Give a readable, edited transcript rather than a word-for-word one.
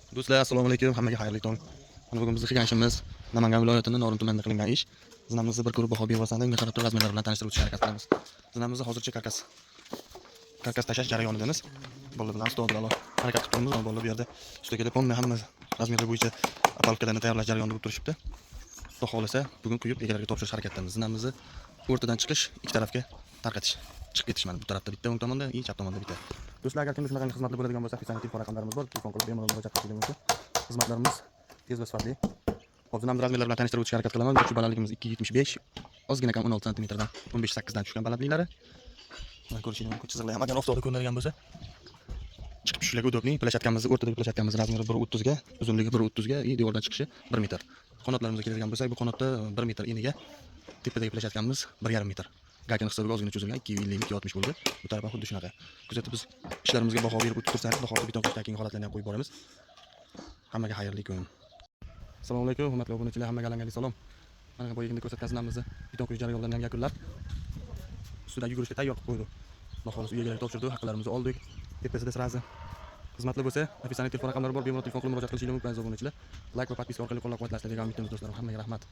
Do'stlar, assalomu alaykum. Hammaga xayrli tong. Mana bugun bizning qilgan ishimiz Namangan viloyatining Norin tumanida qilingan ish. Zinamizni bir ko'rib baho bersangiz, menga qarab turib razmerlar bilan tanishtirib o'tishga harakat qilamiz. Zinamizni hozircha karkas tashlash jarayonidamiz. Bolalar bilan stol bilan harakat qilib turibmiz. Bolalar bu yerda ustiga kelib hamma razmerlar bo'yicha apalkalarni tayyorlash jarayonida bo'lib turishibdi. Xudo xolasa, bugun quyib egalariga topshirish harakatidamiz. Zinamizni o'rtadan chiqish, ikki tarafga tarqatish. Chiqib ketish mana bu tarafda bitta, o'ng tomonda, chap tomonda bitta. Do'stlar, agar kimda shunaqa xizmatlar bo'ladigan bo'lsa, ofitsiant telefon raqamlarimiz bor. Telefon qilib bemalol murojaat qilishingiz mumkin. Xizmatlarimiz tez va sifatli. Hozir ham razmerlar bilan tanishtirib o'tishga harakat qilaman. Shu balandligimiz 2.75, ozgina kam 16 cm dan 15-8 dan tushgan balandliklari. Mana ko'rishingiz mumkin, chiziqlar ham agar oftobda ko'rinadigan bo'lsa, chiqib tushishlarga udobli. Plashyatkamizni o'rtadagi plashyatkamiz razmeri 1.30 ga, uzunligi 1.30 ga, devordan chiqishi 1 metr. Qanotlarimizga keladigan bo'lsak, bu qanotda 1 metr eniga, tepadagi plashyatkamiz 1.5 metr. Gakini hisobiga ozgina cho'zilgan, 250-260 bo'ldi. Bu taraf ham xuddi shunaqa. Kuzatib biz ishlarimizga baho berib o'tib tursangiz, xudo xohlasa beton qilishdan keyingi holatlarni ham qo'yib boramiz. Hammaga xayrli kun. Assalomu alaykum, hurmatli obunachilar, hammaga alangali salom. Mana boyagina ko'rsatgan zinamizni beton quyish jarayonlaridan yakunlab, ustida yugurishga tayyor qilib qo'ydik. Xudo xohlasa uyiga topshirdik, haqqlarimizni oldik. Tepasida sirazi xizmatlar bo'lsa, ofitsiant telefon raqamlari bor, bemalol telefon qilib murojaat qilishingiz mumkin aziz obunachilar. Like va podpiska orqali qo'llab-quvvatlashda degan umidimiz do'stlarim. Hammaga rahmat.